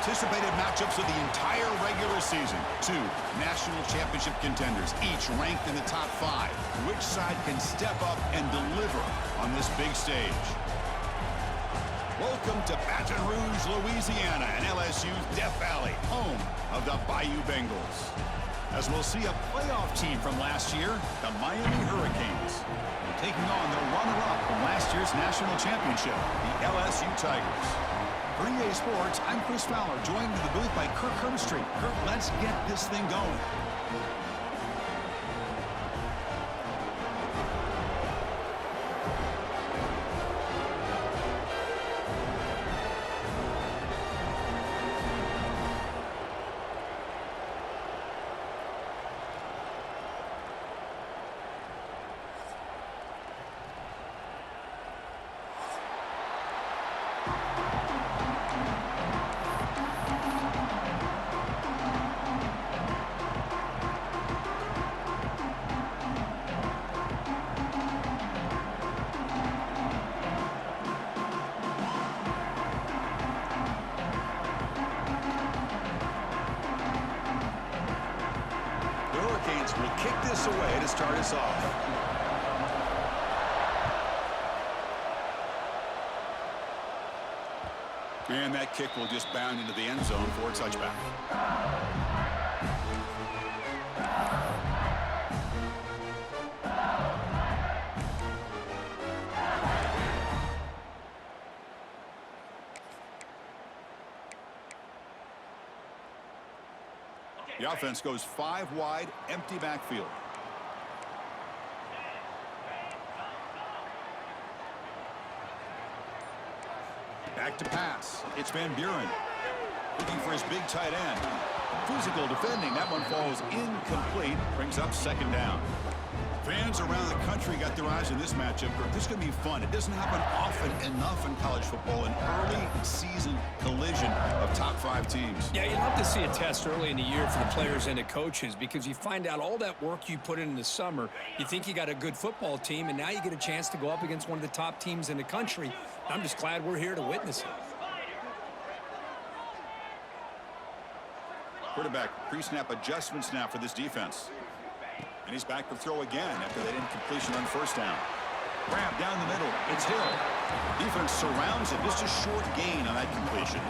anticipated matchups of the entire regular season. Two national championship contenders, each ranked in the top 5. Which side can step up and deliver on this big stage? Welcome to Baton Rouge, Louisiana, and LSU's Death Valley, home of the Bayou Bengals. As we'll see a playoff team from last year, the Miami Hurricanes, taking on the runner-up from last year's national championship, the LSU Tigers. For EA Sports, I'm Chris Fowler, joined in the booth by Kirk Herbstreit. Kirk, let's get this thing going. Will kick this away to start us off. And that kick will just bound into the end zone for a touchback. The offense goes 5 wide, empty backfield. Back to pass. It's Van Buren. Looking for his big tight end. Physical defending. That one falls incomplete. Brings up second down. Fans around the country got their eyes on this matchup. This is going to be fun. It doesn't happen often enough in college football, an early season collision of top 5 teams. Yeah, you'd love to see a test early in the year for the players and the coaches because you find out all that work you put in the summer. You think you got a good football team, and now you get a chance to go up against one of the top teams in the country. I'm just glad we're here to witness it. Quarterback pre-snap adjustments now for this defense. And he's back to throw again after that incompletion on first down. Grab down the middle. It's Hill. Defense surrounds it. Just a short gain on that completion.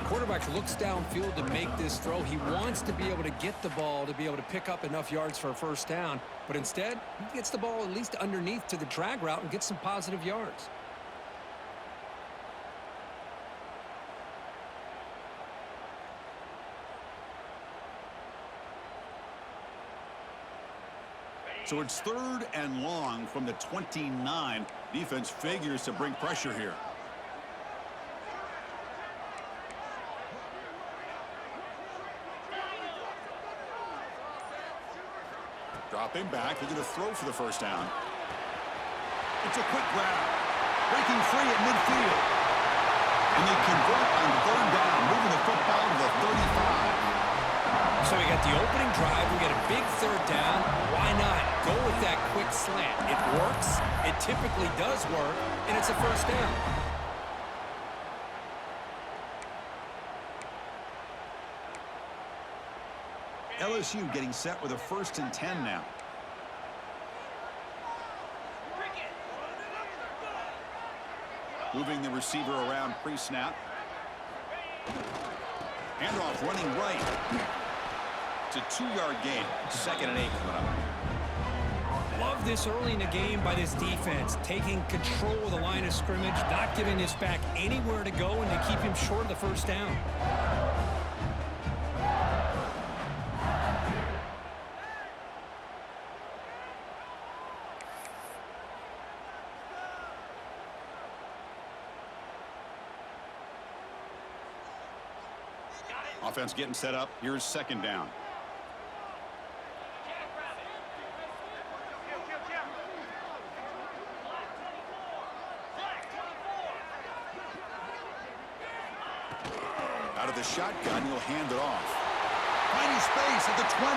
Quarterback looks downfield to make this throw. He wants to be able to get the ball to be able to pick up enough yards for a first down. But instead, he gets the ball at least underneath to the drag route and gets some positive yards. So it's 3rd and long from the 29. Defense figures to bring pressure here. Dropping back, they're going to throw for the first down. It's a quick grab. Breaking free at midfield. And they convert on 3rd down, moving the football to the 35. So we got the opening drive. We got a big 3rd down. Why not go with that quick slant? It works. It typically does work, and it's a first down. LSU getting set with a 1st and 10 now. Moving the receiver around pre-snap. Handoff running right. It's a 2-yard gain. 2nd and 8 coming up. Love this early in the game by this defense, taking control of the line of scrimmage, not giving this back anywhere to go, and they keep him short of the first down. Offense getting set up. Here's 2nd down. Out of the shotgun, he'll hand it off. Finding space at the 20.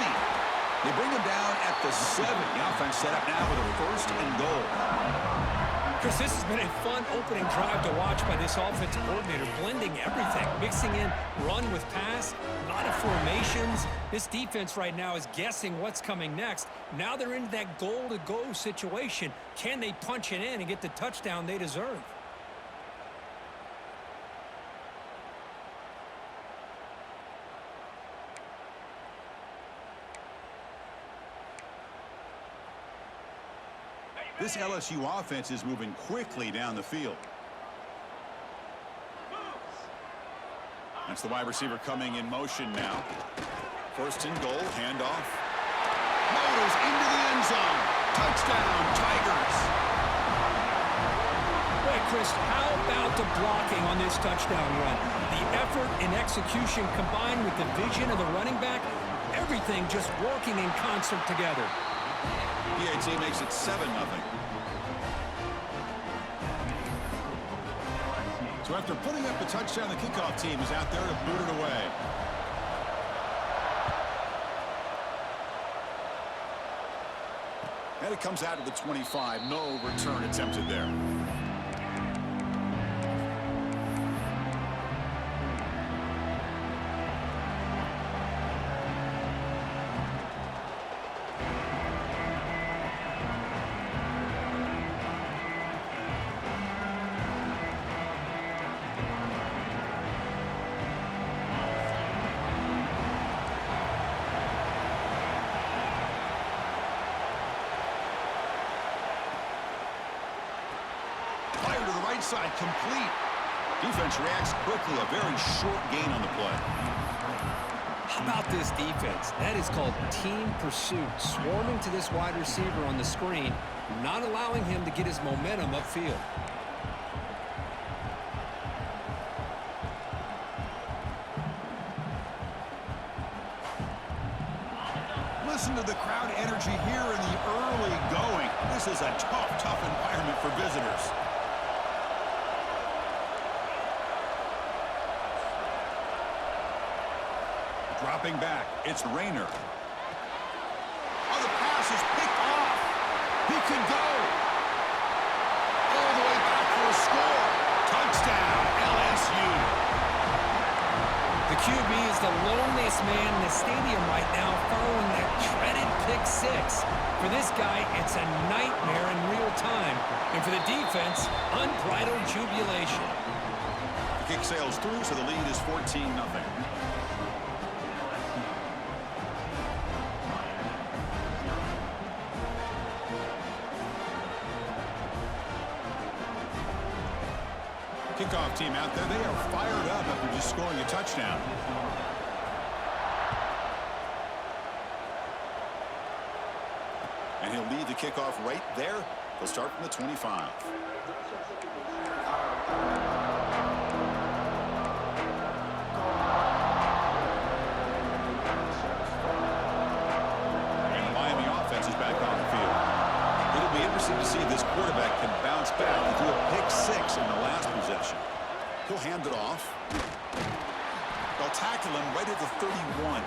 They bring him down at the 7. The offense set up now with a 1st and goal. Chris, this has been a fun opening drive to watch by this offensive coordinator, blending everything, mixing in run with pass, a lot of formations. This defense right now is guessing what's coming next. Now they're into that goal-to-go situation. Can they punch it in and get the touchdown they deserve? This LSU offense is moving quickly down the field. That's the wide receiver coming in motion now. First and goal, handoff. Motors into the end zone. Touchdown, Tigers. Boy, Chris, how about the blocking on this touchdown run? The effort and execution combined with the vision of the running back, everything just working in concert together. PAT makes it 7-0. So after putting up the touchdown, the kickoff team is out there to boot it away. And it comes out of the 25. No return attempted there. Side complete. Defense reacts quickly. A very short gain on the play. How about this defense? That is called team pursuit. Swarming to this wide receiver on the screen, not allowing him to get his momentum upfield. Listen to the crowd energy here in the early going. This is a tough environment for visitors. Dropping back, it's Rayner. Oh, the pass is picked off. He can go. All the way back for a score. Touchdown, LSU. The QB is the loneliest man in the stadium right now following that dreaded pick six. For this guy, it's a nightmare in real time. And for the defense, unbridled jubilation. The kick sails through, so the lead is 14-0. Kickoff team out there, they are fired up after just scoring a touchdown. And he'll lead the kickoff right there. They'll start from the 25. And the Miami offense is back on the field. It'll be interesting to see if this quarterback can bounce back. He threw a pick six in the last possession. He'll hand it off. They'll tackle him right at the 31.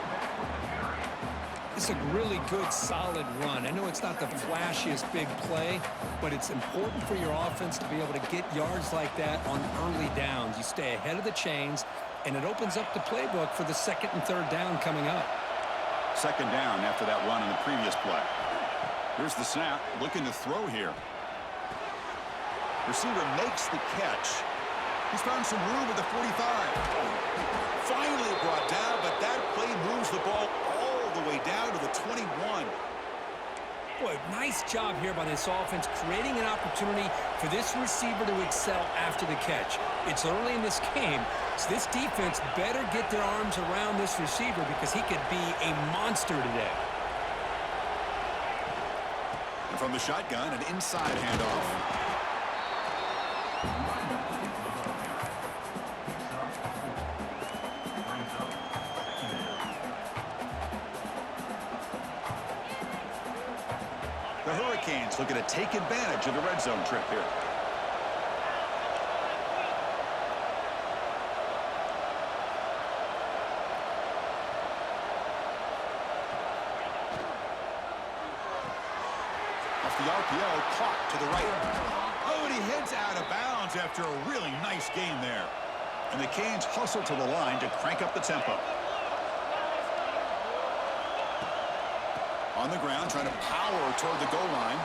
It's a really good, solid run. I know it's not the flashiest big play, but it's important for your offense to be able to get yards like that on early downs. You stay ahead of the chains, and it opens up the playbook for the second and third down coming up. Second down after that run in the previous play. Here's the snap, looking to throw here. Receiver makes the catch. He's found some room at the 45. Finally brought down, but that play moves the ball all the way down to the 21. Boy, nice job here by this offense, creating an opportunity for this receiver to excel after the catch. It's early in this game, so this defense better get their arms around this receiver because he could be a monster today. And from the shotgun, an inside handoff. The Hurricanes looking to take advantage of the red zone trip here. Off the RPO, caught to the right. Oh, and he heads out of bounds after a really nice game there. And the Canes hustle to the line to crank up the tempo. On the ground, trying to power toward the goal line.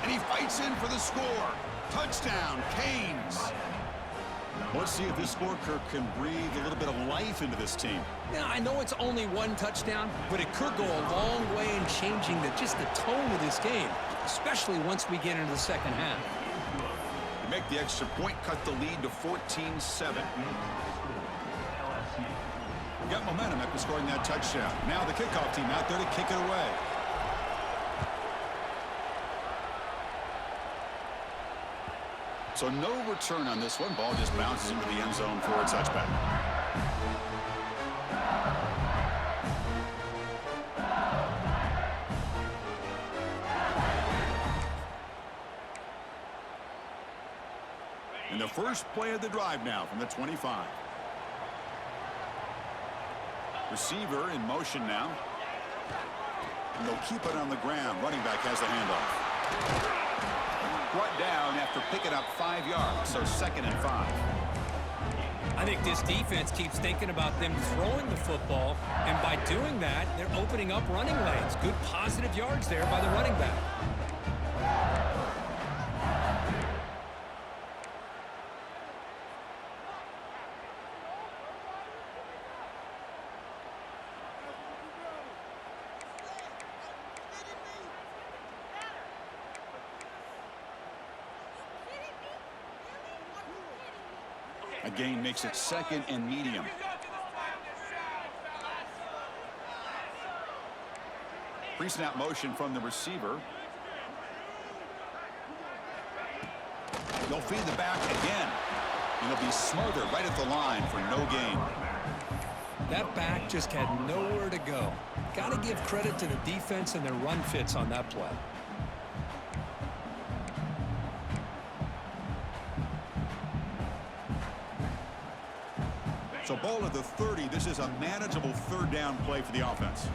And he fights in for the score. Touchdown, Canes. Let's see if this score, Kirk, can breathe a little bit of life into this team. Now, I know it's only one touchdown, but it could go a long way in changing just the tone of this game, especially once we get into the second half. You make the extra point, cut the lead to 14-7. Got momentum after scoring that touchdown. Now the kickoff team out there to kick it away. So no return on this one. Ball just bounces into the end zone for a touchback. And the first play of the drive now from the 25. Receiver in motion now. And they'll keep it on the ground. Running back has the handoff. Brought down after picking up 5 yards, so 2nd and 5. I think this defense keeps thinking about them throwing the football, and by doing that, they're opening up running lanes. Good positive yards there by the running back. A gain makes it 2nd and medium. Pre-snap motion from the receiver. They'll feed the back again. And he'll be smothered right at the line for no gain. That back just had nowhere to go. Got to give credit to the defense and their run fits on that play. So ball at the 30. This is a manageable 3rd down play for the offense.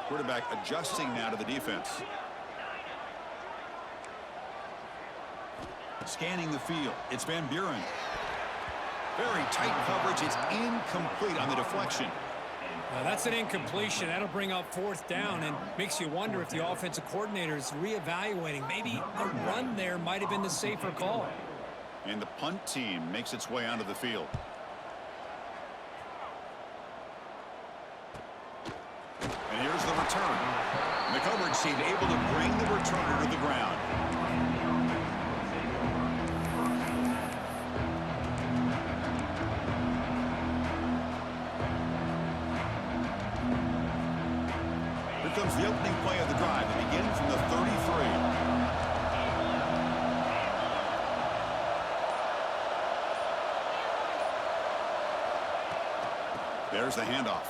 Quarterback adjusting now to the defense. Scanning the field. It's Van Buren. Very tight coverage. It's incomplete on the deflection. That's an incompletion. That'll bring up 4th down and makes you wonder if the offensive coordinator is reevaluating. Maybe a run there might have been the safer call. And the punt team makes its way onto the field. And here's the return. And the coverage team able to bring the returner to the ground. Comes the opening play of the drive. It begins from the 33. There's the handoff.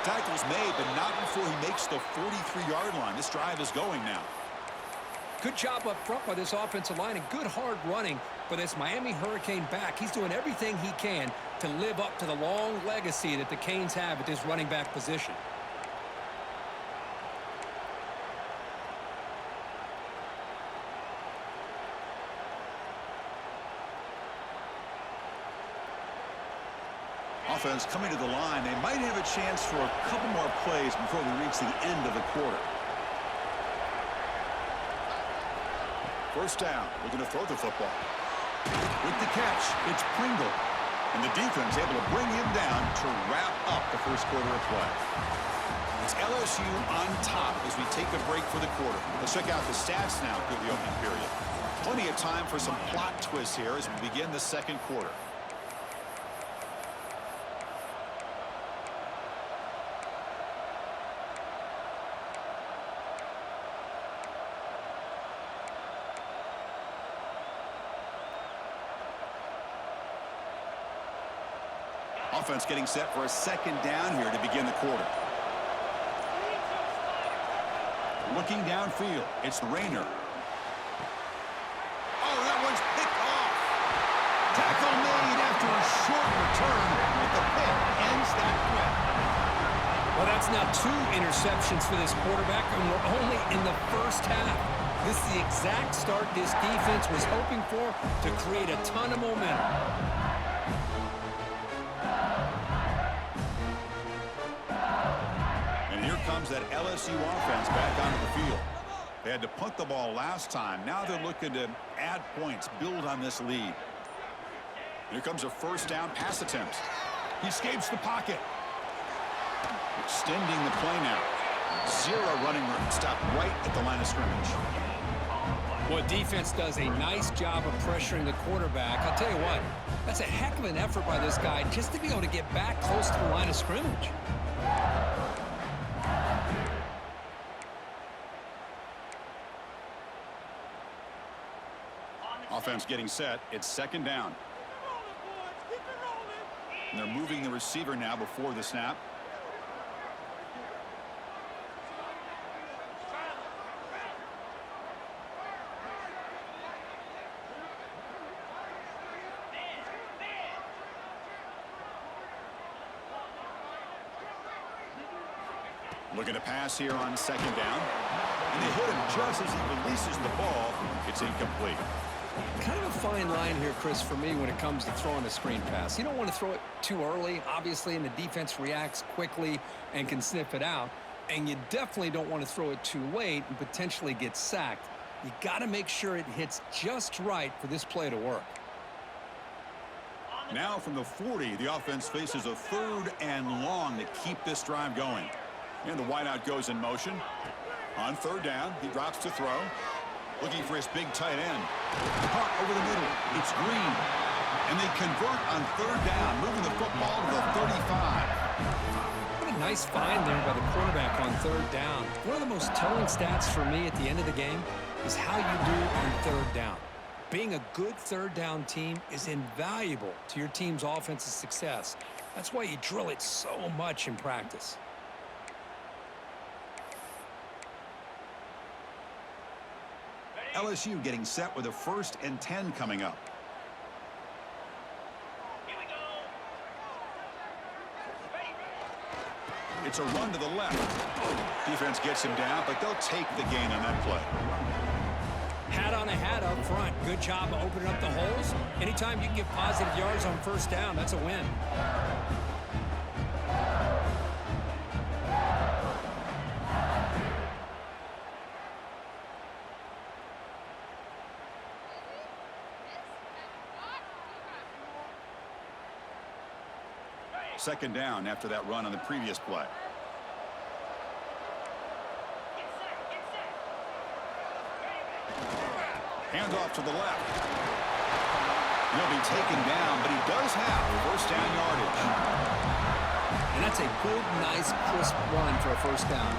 Tackle's made, but not before he makes the 43-yard line. This drive is going now. Good job up front by this offensive line and good hard running for this Miami Hurricane back. He's doing everything he can to live up to the long legacy that the Canes have at this running back position. Offense coming to the line. They might have a chance for a couple more plays before we reach the end of the quarter. First down, looking to throw the football. With the catch, it's Pringle. And the defense able to bring him down to wrap up the first quarter of play. It's LSU on top as we take a break for the quarter. Let's check out the stats now through the opening period. Plenty of time for some plot twists here as we begin the second quarter. Offense getting set for a second down here to begin the quarter. Looking downfield, it's Rayner. Oh, that one's picked off. Tackle made after a short return, but the pick ends that threat. Well, that's now 2 interceptions for this quarterback, and we're only in the first half. This is the exact start this defense was hoping for to create a ton of momentum. And here comes that LSU offense back onto the field. They had to punt the ball last time. Now they're looking to add points, build on this lead. Here comes a first down pass attempt. He escapes the pocket. Extending the play now. 0 running room. Stopped right at the line of scrimmage. Well, defense does a nice job of pressuring the quarterback. I'll tell you what, that's a heck of an effort by this guy just to be able to get back close to the line of scrimmage. Offense getting set. It's second down. And they're moving the receiver now before the snap. Looking to pass here on second down. And they hit him just as he releases the ball. It's incomplete. Kind of a fine line here, Chris, for me when it comes to throwing a screen pass. You don't want to throw it too early, obviously, and the defense reacts quickly and can sniff it out. And you definitely don't want to throw it too late and potentially get sacked. You got to make sure it hits just right for this play to work. Now from the 40, the offense faces a 3rd and long to keep this drive going. And the wideout goes in motion. On 3rd down, he drops to throw. Looking for his big tight end. Caught over the middle. It's Green. And they convert on 3rd down, moving the football to the 35. What a nice find there by the quarterback on 3rd down. One of the most telling stats for me at the end of the game is how you do on 3rd down. Being a good 3rd down team is invaluable to your team's offensive success. That's why you drill it so much in practice. LSU getting set with a 1st and 10 coming up. Here we go. It's a run to the left. Defense gets him down, but they'll take the gain on that play. Hat on a hat up front. Good job of opening up the holes. Anytime you can get positive yards on 1st down, that's a win. Second down after that run on the previous play. Hand off to the left. He'll be taken down, but he does have 1st down yardage. And that's a good, nice, crisp run for a 1st down.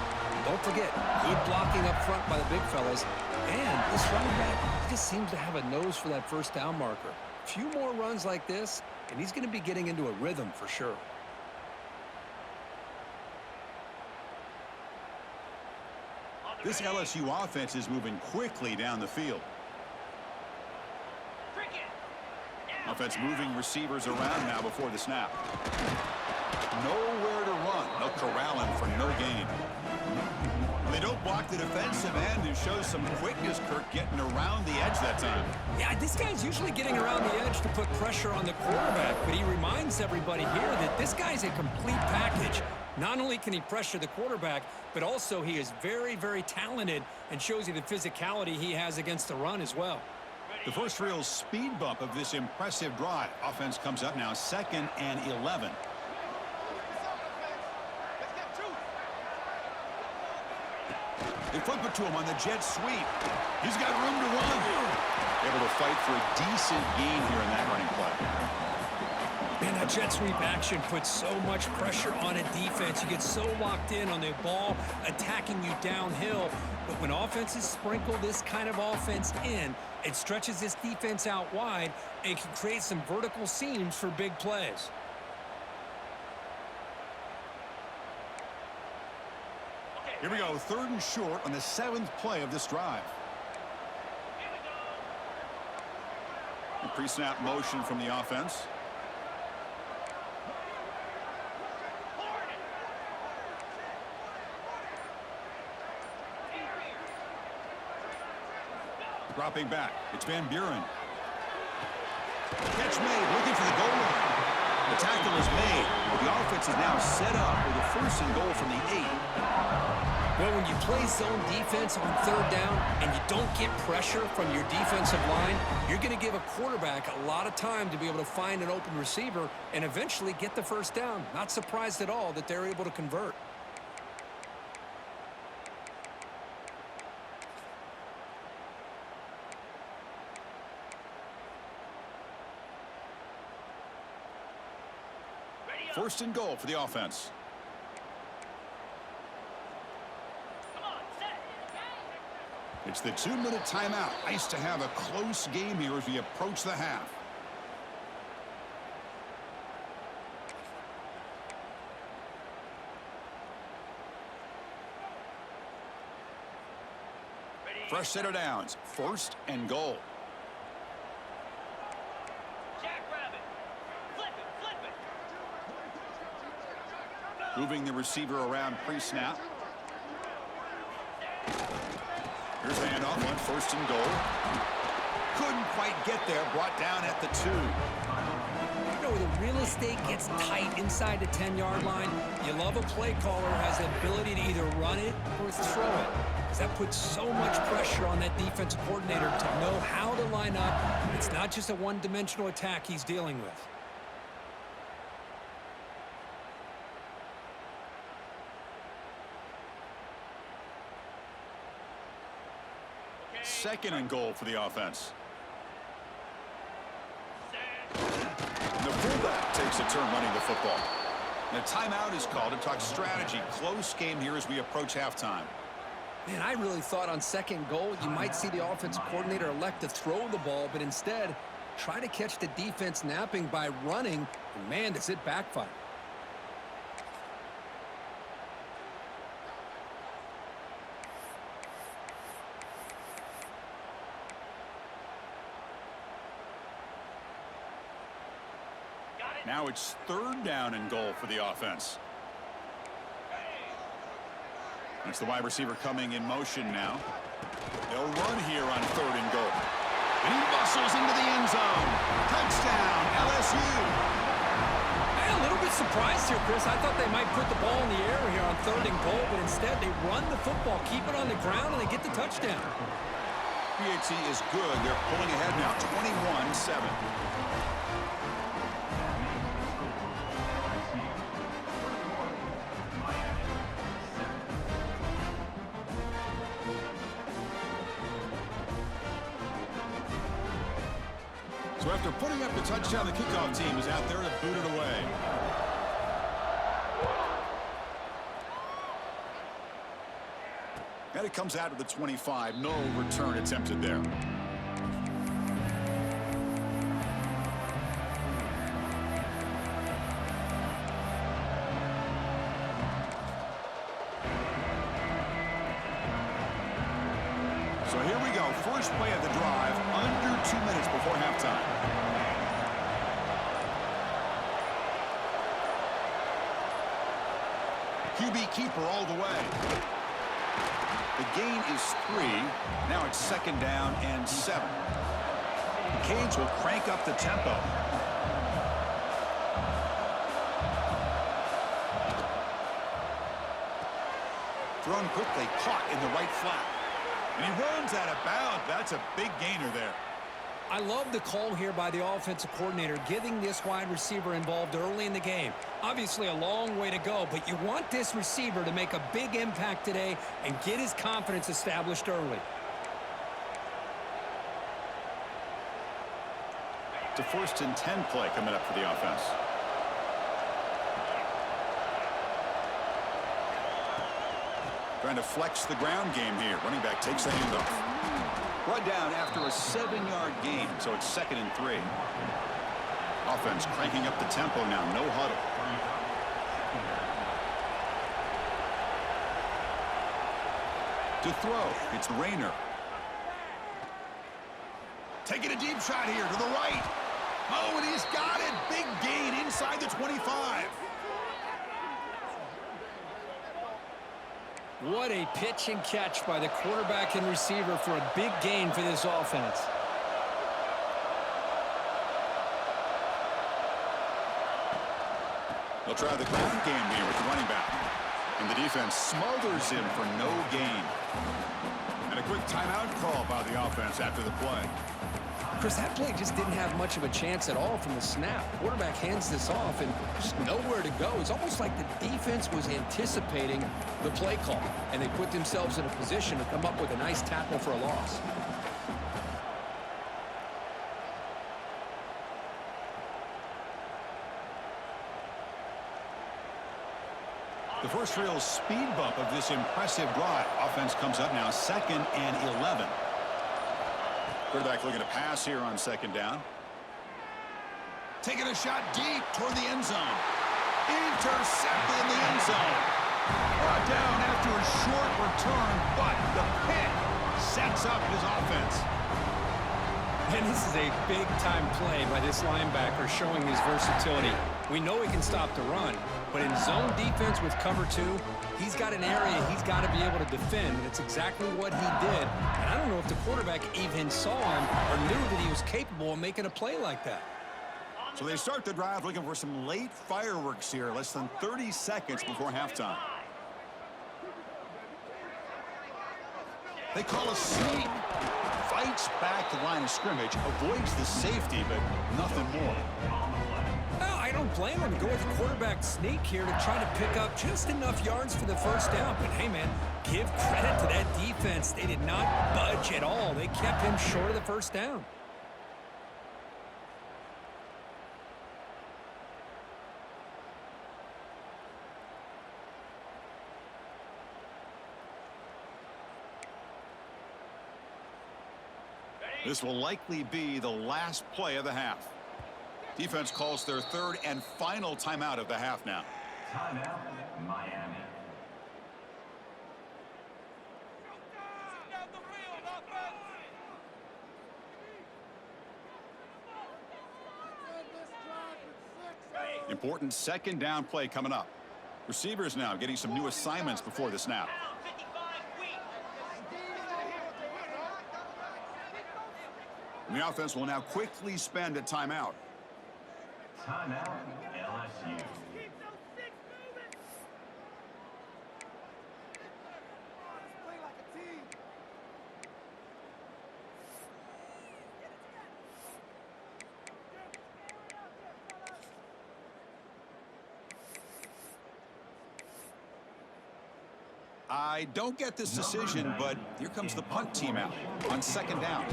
Don't forget, good blocking up front by the big fellas. And this running back just seems to have a nose for that 1st down marker. A few more runs like this, and he's going to be getting into a rhythm for sure. This LSU offense is moving quickly down the field. Offense moving receivers around now before the snap. Nowhere to run. They'll corral him for no gain. They don't block the defensive end, who shows some quickness, Kirk, getting around the edge that time. Yeah, this guy's usually getting around the edge to put pressure on the quarterback, but he reminds everybody here that this guy's a complete package. Not only can he pressure the quarterback, but also he is very, very talented and shows you the physicality he has against the run as well. The first real speed bump of this impressive drive. Offense comes up now 2nd and 11. They flip it to him on the jet sweep. He's got room to run. Able to fight for a decent gain here in that running play. Man, that jet sweep action puts so much pressure on a defense. You get so locked in on the ball attacking you downhill. But when offenses sprinkle this kind of offense in, it stretches this defense out wide and can create some vertical seams for big plays. Here we go, 3rd and short on the 7th play of this drive. The pre-snap motion from the offense. Dropping back. It's Van Buren. Catch made. Looking for the goal line. The tackle is made. The offense is now set up with a 1st and goal from the 8. Well, when you play zone defense on 3rd down and you don't get pressure from your defensive line, you're going to give a quarterback a lot of time to be able to find an open receiver and eventually get the 1st down. Not surprised at all that they're able to convert. First and goal for the offense. It's the 2-minute timeout. Nice to have a close game here as we approach the half. Fresh set of downs. First and goal. Moving the receiver around pre-snap. Here's the handoff on 1st and goal. Couldn't quite get there. Brought down at the 2. You know, the real estate gets tight inside the 10-yard line. You love a play caller who has the ability to either run it or throw it, because that puts so much pressure on that defensive coordinator to know how to line up. It's not just a one-dimensional attack he's dealing with. Second and goal for the offense. The fullback takes a turn running the football. The timeout is called to talk strategy. Close game here as we approach halftime. Man, I really thought on 2nd goal you might see the offensive coordinator elect to throw the ball, but instead try to catch the defense napping by running, and man, does it backfire. Now it's 3rd down and goal for the offense. It's the wide receiver coming in motion now. They'll run here on 3rd and goal. And he muscles into the end zone. Touchdown, LSU. I'm a little bit surprised here, Chris. I thought they might put the ball in the air here on 3rd and goal, but instead they run the football, keep it on the ground, and they get the touchdown. PAT is good. They're pulling ahead now, 21-7. So after putting up the touchdown, the kickoff team is out there to boot it away. And it comes out of the 25. No return attempted there. So here we go. First play of the drive, under 2 minutes before halftime. QB keeper all the way. The gain is 3. Now it's 2nd down and 7. The Canes will crank up the tempo. Thrown quickly, caught in the right flat. And he runs out of bounds. That's a big gainer there. I love the call here by the offensive coordinator, getting this wide receiver involved early in the game. Obviously a long way to go, but you want this receiver to make a big impact today and get his confidence established early. It's a 1st and 10 play coming up for the offense. Trying to flex the ground game here. Running back takes the handoff. Brought down after a 7-yard gain, so it's 2nd and 3. Offense cranking up the tempo now. No huddle. To throw, it's Rayner. Taking a deep shot here to the right. Oh, and he's got it. Big gain inside the 25. What a pitch and catch by the quarterback and receiver for a big gain for this offense. They'll try the ground game here with the running back. And the defense smothers him for no gain. And a quick timeout call by the offense after the play. Chris, that play just didn't have much of a chance at all from the snap. Quarterback hands this off and just nowhere to go. It's almost like the defense was anticipating the play call, and they put themselves in a position to come up with a nice tackle for a loss. The first real speed bump of this impressive drive. Offense comes up now 2nd and 11. Quarterback looking to pass here on 2nd down. Taking a shot deep toward the end zone. Intercepted in the end zone. Brought down after a short return, but the pick sets up his offense. And this is a big-time play by this linebacker showing his versatility. We know he can stop the run, but in zone defense with cover 2, he's got an area he's got to be able to defend, and it's exactly what he did. And I don't know if the quarterback even saw him or knew that he was capable of making a play like that. So they start the drive looking for some late fireworks here, less than 30 seconds before halftime. They call a sneak. Fights back the line of scrimmage, avoids the safety, but nothing more. Well, I don't blame him. Go with the quarterback sneak here to try to pick up just enough yards for the first down. But, hey, man, give credit to that defense. They did not budge at all. They kept him short of the first down. This will likely be the last play of the half. Defense calls their 3rd and final timeout of the half now. Timeout, Miami. Important 2nd down play coming up. Receivers now getting some new assignments before the snap. And the offense will now quickly spend a timeout. Timeout, LSU. I don't get this decision, but here comes the punt team out on 2nd down.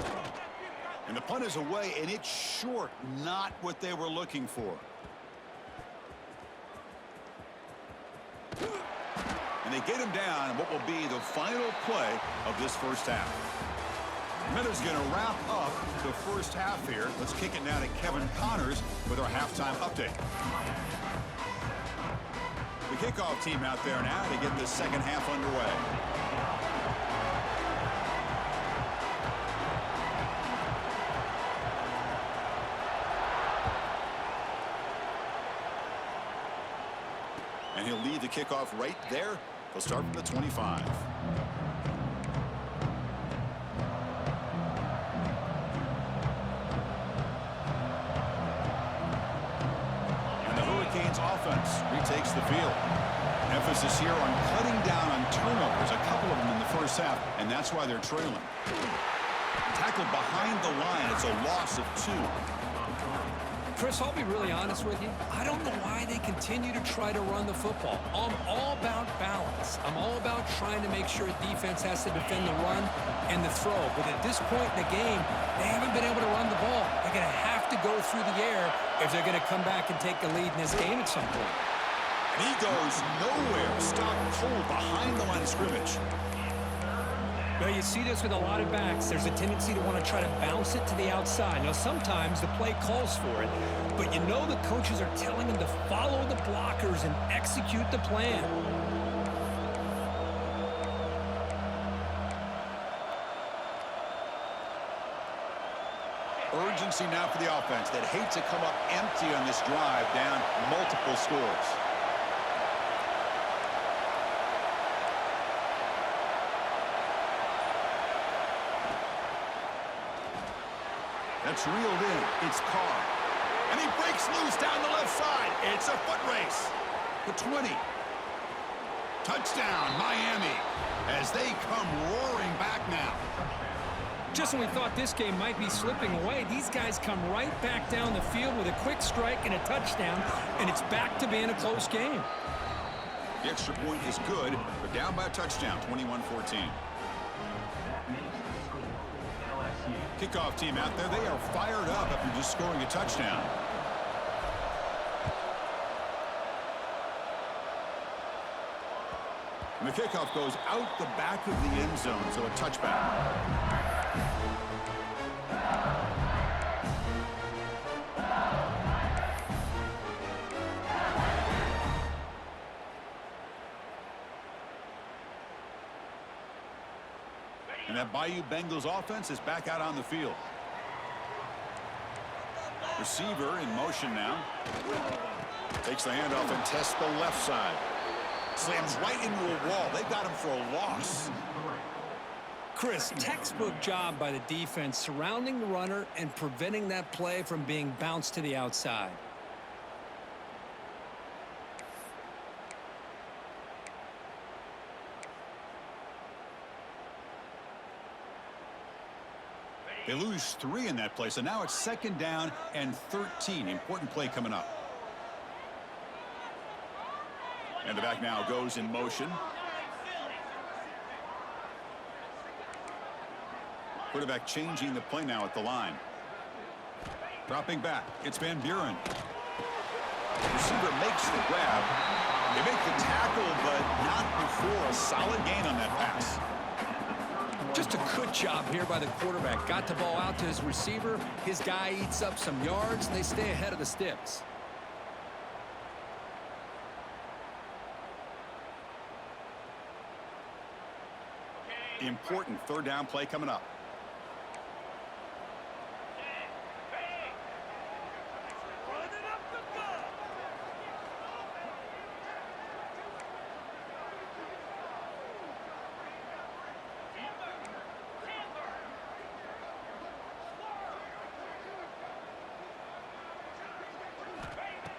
And the punt is away, and it's short, not what they were looking for. And they get him down in what will be the final play of this first half. Minutes going to wrap up the first half here. Let's kick it now to Kevin Connors with our halftime update. The kickoff team out there now to get the second half underway. And he'll lead the kickoff right there. They'll start from the 25. And the Hurricanes offense retakes the field. Emphasis here on cutting down on turnovers, a couple of them in the first half, and that's why they're trailing. Tackled behind the line, it's a loss of 2. Chris, I'll be really honest with you. I don't know why they continue to try to run the football. I'm all about balance. I'm all about trying to make sure defense has to defend the run and the throw. But at this point in the game, they haven't been able to run the ball. They're going to have to go through the air if they're going to come back and take the lead in this game at some point. And he goes nowhere. Stopped cold behind the line of scrimmage. Well, you see this with a lot of backs. There's a tendency to want to try to bounce it to the outside. Now, sometimes the play calls for it, but you know the coaches are telling them to follow the blockers and execute the plan. Urgency now for the offense that hate to come up empty on this drive, down multiple scores. That's reeled in. It's Carr. And he breaks loose down the left side. It's a foot race. The 20. Touchdown, Miami, as they come roaring back now. Just when we thought this game might be slipping away, these guys come right back down the field with a quick strike and a touchdown, and it's back to being a close game. The extra point is good. They're down by a touchdown, 21-14. Kickoff team out there, they are fired up after just scoring a touchdown. And the kickoff goes out the back of the end zone, so a touchback. And that Bayou Bengals offense is back out on the field. Receiver in motion now. Takes the handoff and tests the left side. Slams right into a wall. They've got him for a loss. Chris, textbook job by the defense surrounding the runner and preventing that play from being bounced to the outside. They lose 3 in that play, so now it's 2nd down and 13. Important play coming up. And the back now goes in motion. Quarterback changing the play now at the line. Dropping back. It's Van Buren. Receiver makes the grab. They make the tackle, but not before a solid gain on that pass. Just a good job here by the quarterback. Got the ball out to his receiver. His guy eats up some yards, and they stay ahead of the sticks. Important 3rd down play coming up.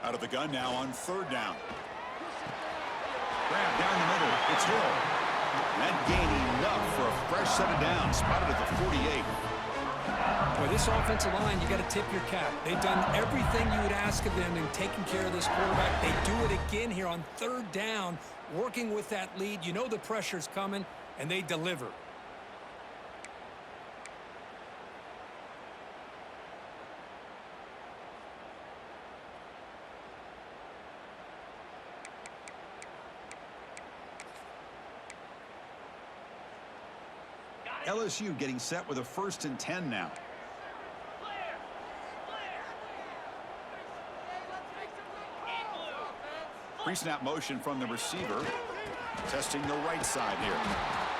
Out of the gun now on 3rd down. Grab down the middle. It's Hill. That gain enough for a fresh set of downs. Spotted at the 48. Boy, this offensive line, you got to tip your cap. They've done everything you would ask of them in taking care of this quarterback. They do it again here on 3rd down, working with that lead. You know the pressure's coming, and they deliver. LSU getting set with a 1st and 10 now. Pre-snap motion from the receiver. Testing the right side here.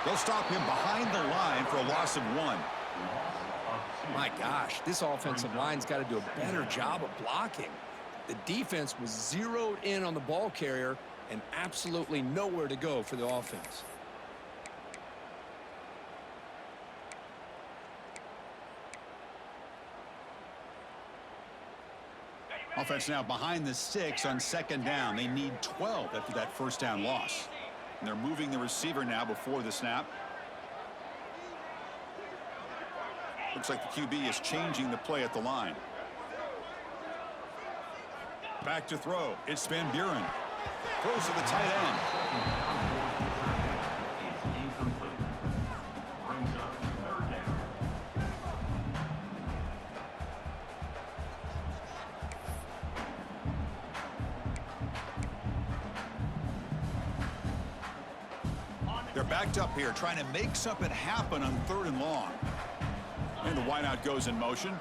They'll stop him behind the line for a loss of 1. My gosh, this offensive line's got to do a better job of blocking. The defense was zeroed in on the ball carrier and absolutely nowhere to go for the offense. Offense now behind the 6 on 2nd down. They need 12 after that 1st down loss. And they're moving the receiver now before the snap. Looks like the QB is changing the play at the line. Back to throw. It's Van Buren. Throws to the tight end. It's incomplete. Brings up 3rd down. They're backed up here, trying to make something happen on 3rd and long. And the wideout goes in motion.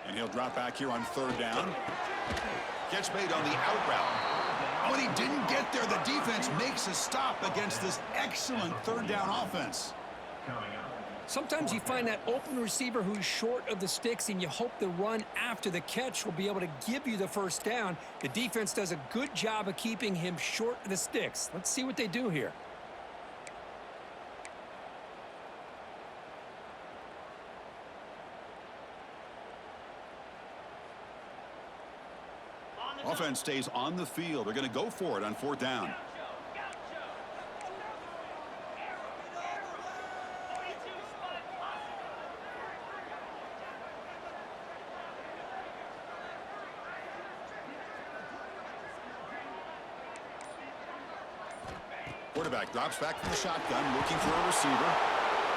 And he'll drop back here on 3rd down. Gets made on the out route. Oh, and he didn't get there. The defense makes a stop against this excellent 3rd down offense. Coming up. Sometimes you find that open receiver who's short of the sticks, and you hope the run after the catch will be able to give you the first down. The defense does a good job of keeping him short of the sticks. Let's see what they do here. Offense stays on the field. They're going to go for it on 4th down. Quarterback drops back from the shotgun, looking for a receiver.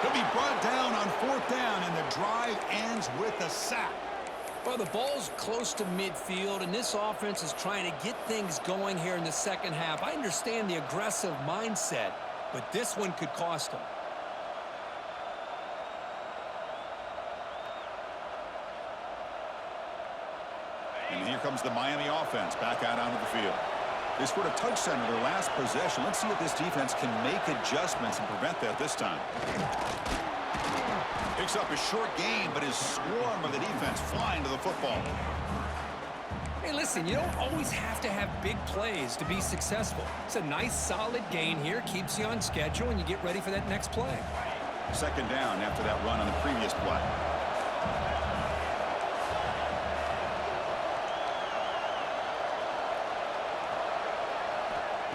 He'll be brought down on 4th down, and the drive ends with a sack. Well, the ball's close to midfield, and this offense is trying to get things going here in the second half. I understand the aggressive mindset, but this one could cost them. And here comes the Miami offense back out onto the field. They scored a touchdown in their last possession. Let's see if this defense can make adjustments and prevent that this time. Picks up a short gain, but his swarm of the defense flying to the football. Hey, listen, you don't always have to have big plays to be successful. It's a nice, solid gain here. Keeps you on schedule, and you get ready for that next play. 2nd down after that run on the previous play.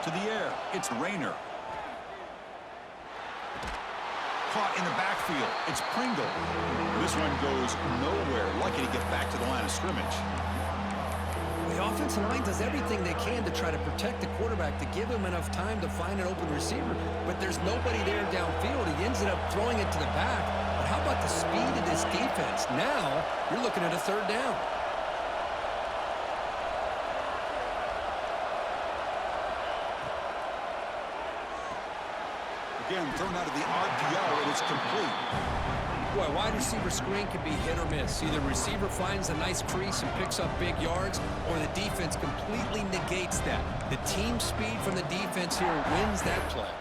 To the air, it's Rayner. Caught in the backfield, it's Pringle. This one goes nowhere, lucky to get back to the line of scrimmage. The offensive line does everything they can to try to protect the quarterback, to give him enough time to find an open receiver, but there's nobody there downfield. He ends up throwing it to the back. But how about the speed of this defense? Now you're looking at a 3rd down. Again, thrown out of the RPO, and it's complete. Boy, wide receiver screen can be hit or miss. Either receiver finds a nice crease and picks up big yards, or the defense completely negates that. The team speed from the defense here wins that play.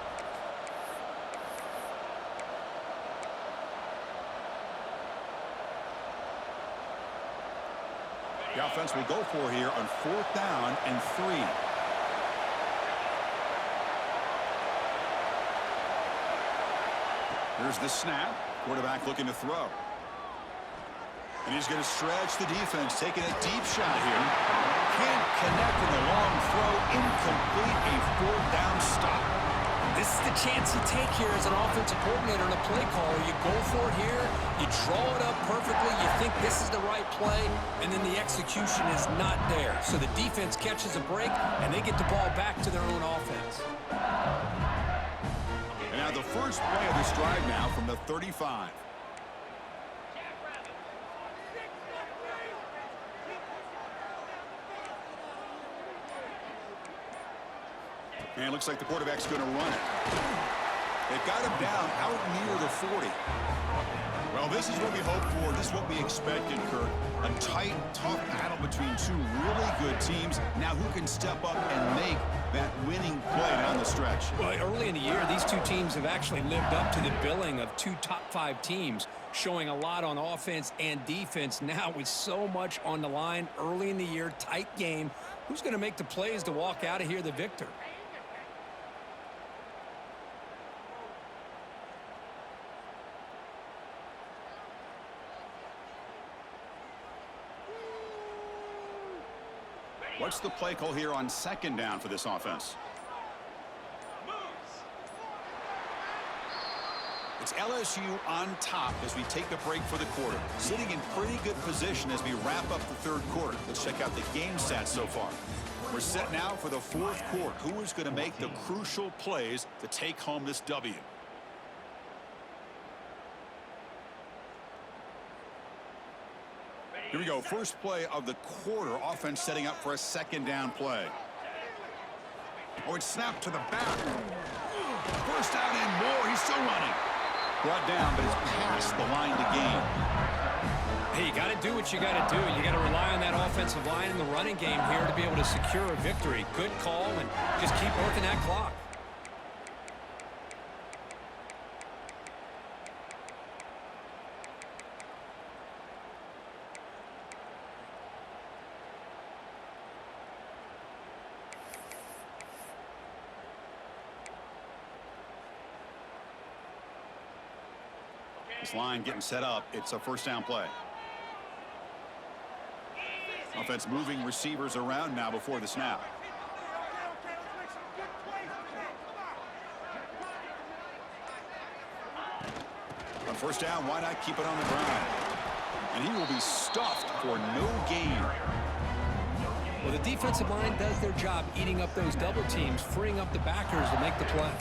The offense will go for here on 4th down and 3. Here's the snap. Quarterback looking to throw. And he's going to stretch the defense, taking a deep shot here. Can't connect with a long throw. Incomplete. A 4th down stop. This is the chance you take here as an offensive coordinator and a play caller. You go for it here. You draw it up perfectly. You think this is the right play, and then the execution is not there. So the defense catches a break, and they get the ball back to their own offense. And now the first play of this drive now from the 35. And it looks like the quarterback's going to run it. They've got him down out near the 40. Well, this is what we hoped for. This is what we expected, Kirk. A tight, tough battle between two really good teams. Now who can step up and make that winning play down the stretch? Well, early in the year, these two teams have actually lived up to the billing of two top-5 teams, showing a lot on offense and defense. Now with so much on the line early in the year, tight game, who's going to make the plays to walk out of here the victor? What's the play call here on 2nd down for this offense? It's LSU on top as we take the break for the quarter. Sitting in pretty good position as we wrap up the 3rd quarter. Let's check out the game stats so far. We're set now for the 4th quarter. Who is going to make the crucial plays to take home this W? Here we go. First play of the quarter. Offense setting up for a 2nd down play. Oh, it's snapped to the back. First down and more. He's still running. Brought down, but it's past the line to gain. Hey, you got to do what you got to do. You got to rely on that offensive line in the running game here to be able to secure a victory. Good call, and just keep working that clock. This line getting set up. It's a first down play. Offense moving receivers around now before the snap. On first down, why not keep it on the ground? And he will be stuffed for no gain. Well, the defensive line does their job eating up those double teams, freeing up the backers to make the play.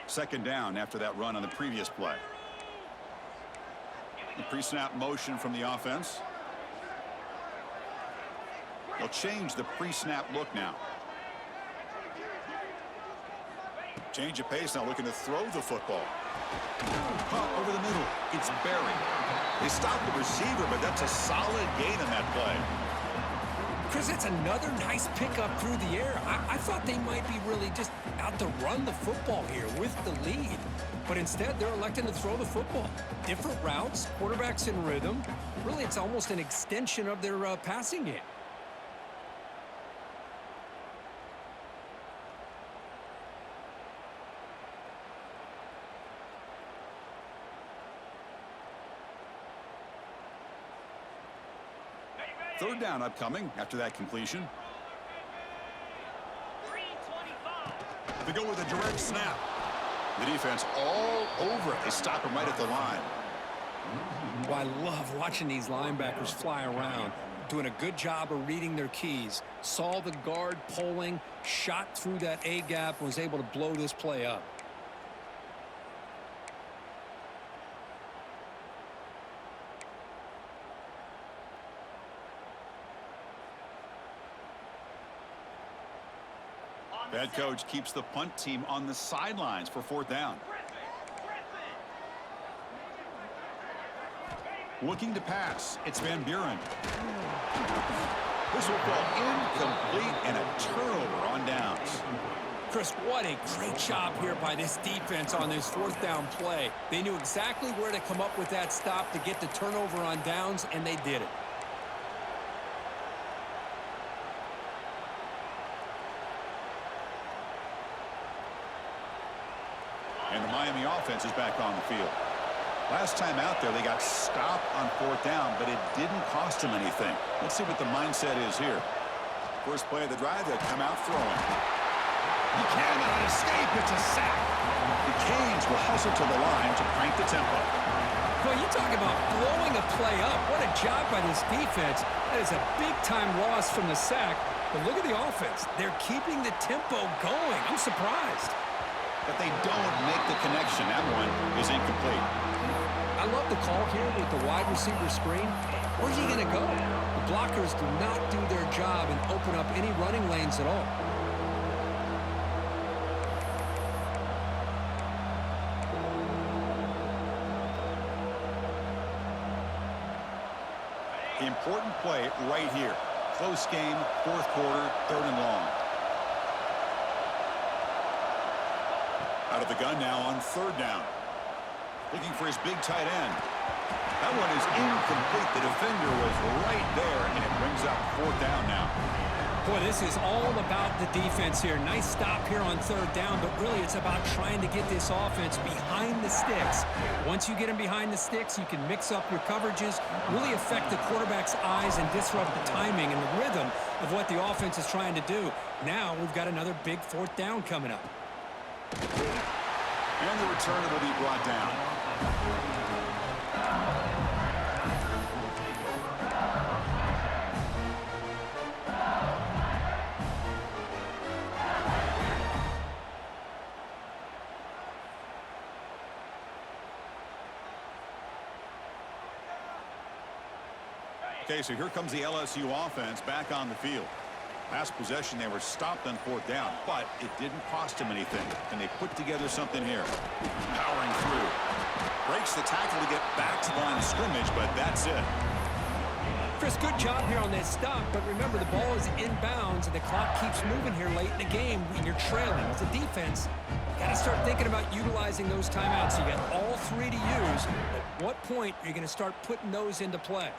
Second down after that run on the previous play. The pre-snap motion from the offense. They'll change the pre-snap look now. Change of pace now, looking to throw the football. Caught over the middle. It's buried. They stopped the receiver, but that's a solid gain on that play. Chris, it's another nice pickup through the air. I thought they might be really just out to run the football here with the lead. But instead, they're electing to throw the football. Different routes, quarterbacks in rhythm. Really, it's almost an extension of their passing game. Third down upcoming after that completion. They go with a direct snap. The defense all over it. They stop him right at the line. Well, I love watching these linebackers fly around, doing a good job of reading their keys. Saw the guard pulling, shot through that A-gap, and was able to blow this play up. The head coach keeps the punt team on the sidelines for fourth down. Looking to pass. It's Van Buren. This will fall incomplete and a turnover on downs. Chris, what a great job here by this defense on this fourth down play. They knew exactly where to come up with that stop to get the turnover on downs, and they did it. And the Miami offense is back on the field. Last time out there, they got stopped on fourth down, but it didn't cost them anything. Let's see what the mindset is here. First play of the drive, they'll come out throwing. He cannot escape. It's a sack. The Canes will hustle to the line to crank the tempo. Well, you talk about blowing a play up. What a job by this defense. That is a big-time loss from the sack. But look at the offense. They're keeping the tempo going. I'm surprised. But they don't make the connection. That one is incomplete. I love the call here with the wide receiver screen. Where's he going to go? The blockers do not do their job and open up any running lanes at all. The important play right here. Close game, fourth quarter, third and long. Out of the gun now on third down. Looking for his big tight end. That one is incomplete. The defender was right there, and it brings up fourth down now. Boy, this is all about the defense here. Nice stop here on third down, but really it's about trying to get this offense behind the sticks. Once you get them behind the sticks, you can mix up your coverages, really affect the quarterback's eyes and disrupt the timing and the rhythm of what the offense is trying to do. Now we've got another big fourth down coming up. And the returner will be brought down. Okay, so here comes the LSU offense back on the field. Last possession, they were stopped on fourth down, but it didn't cost them anything. And they put together something here. Powering through. Breaks the tackle to get back to the line of scrimmage, but that's it. Chris, good job here on that stop, but remember the ball is inbounds and the clock keeps moving here late in the game when you're trailing. As a defense, Got to start thinking about utilizing those timeouts. You got all three to use. At what point are you going to start putting those into play?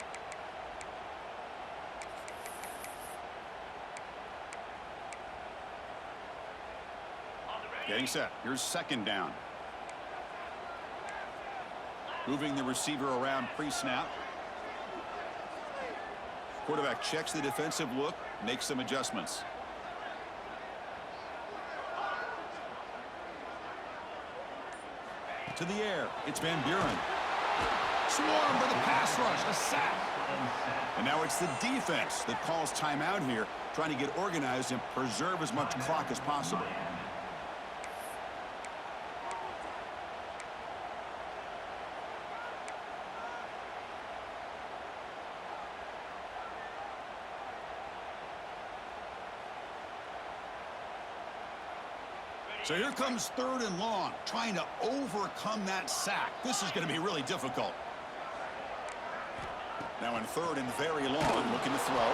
Getting set. Here's second down. Moving the receiver around pre-snap. Quarterback checks the defensive look, makes some adjustments. To the air. It's Van Buren. Swarmed by the pass rush. A sack. And now it's the defense that calls timeout here, trying to get organized and preserve as much clock as possible. So here comes third and long, trying to overcome that sack. This is going to be really difficult. Now in third and very long, looking to throw.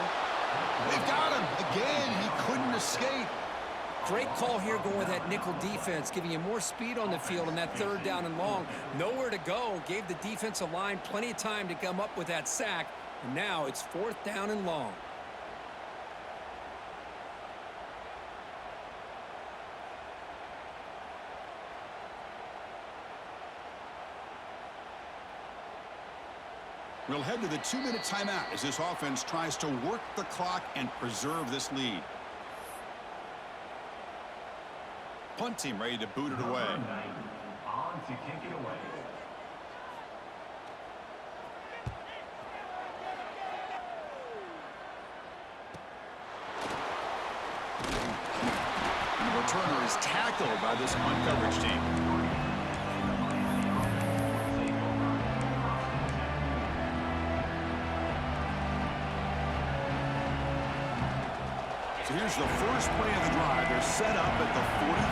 They've got him. Again, he couldn't escape. Great call here going with that nickel defense, giving you more speed on the field on that third down and long. Nowhere to go. Gave the defensive line plenty of time to come up with that sack. And now it's fourth down and long. We'll head to the 2-minute timeout as this offense tries to work the clock and preserve this lead. Punt team ready to boot it away. On to kick it away. And the returner is tackled by this punt coverage team. So here's the first play of the drive. They're set up at the 43.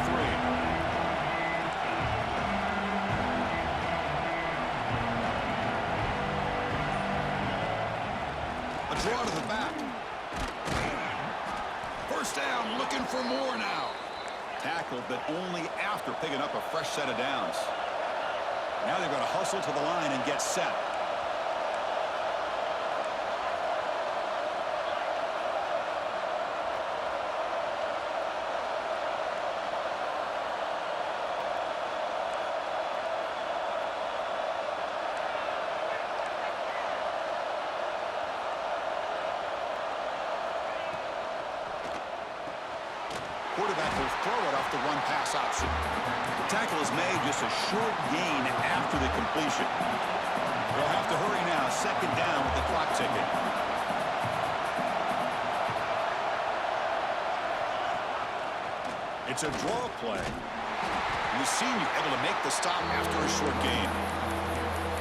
A draw to the back. First down, looking for more now. Tackled, but only after picking up a fresh set of downs. Now they've got to hustle to the line and get set. Quarterback will throw it off the run-pass option. The tackle is made, just a short gain after the completion. They'll have to hurry now. Second down with the clock ticking. It's a draw play. And the senior able to make the stop after a short gain.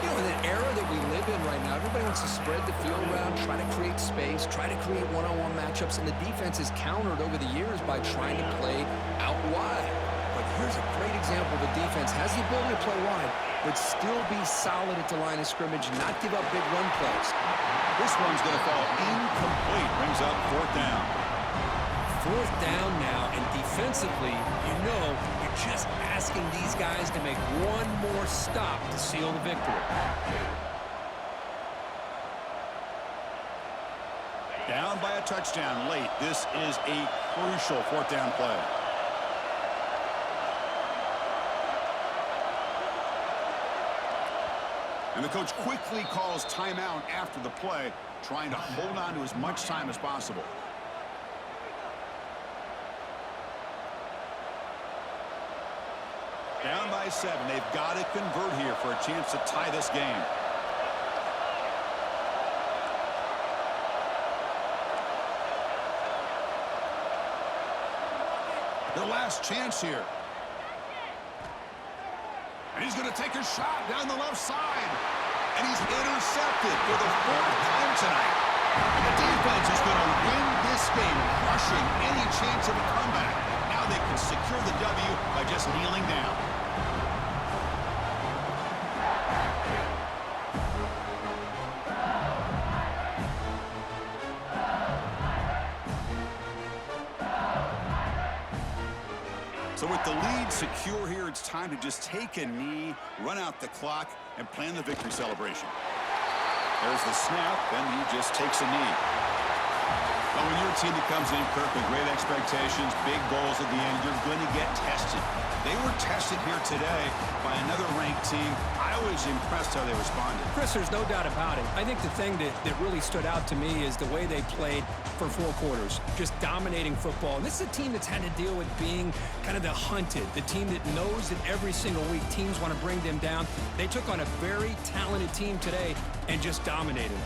You know, in the era that we live in right now, everybody wants to spread the field around, try to create space, try to create one-on-one matchups, and the defense is countered over the years by trying to play out wide. But here's a great example of a defense has the ability to play wide, but still be solid at the line of scrimmage, not give up big run plays. This one's going to fall incomplete. Brings up fourth down. Fourth down now, and defensively, you know, you're just asking these guys to make one more stop to seal the victory. Down by a touchdown late. This is a crucial fourth down play. And the coach quickly calls timeout after the play, trying to hold on to as much time as possible. Down by 7. They've got to convert here for a chance to tie this game. Their last chance here. And he's going to take a shot down the left side. And he's intercepted for the fourth time tonight. And the defense is going to win this game, crushing any chance of a comeback. Now they can secure the W by just kneeling down. So with the lead secure here, it's time to just take a knee, run out the clock, and plan the victory celebration. There's the snap, and he just takes a knee. Well, when you're a team that comes in, Kirk, with great expectations, big goals at the end, you're going to get tested. They were tested here today by another ranked team. I was impressed how they responded. Chris, there's no doubt about it. I think the thing that really stood out to me is the way they played for 4 quarters, just dominating football. And this is a team that's had to deal with being kind of the hunted, the team that knows that every single week teams want to bring them down. They took on a very talented team today and just dominated.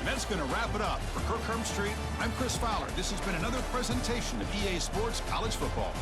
And that's going to wrap it up. For Kirk Street, I'm Chris Fowler. This has been another presentation of EA Sports College Football.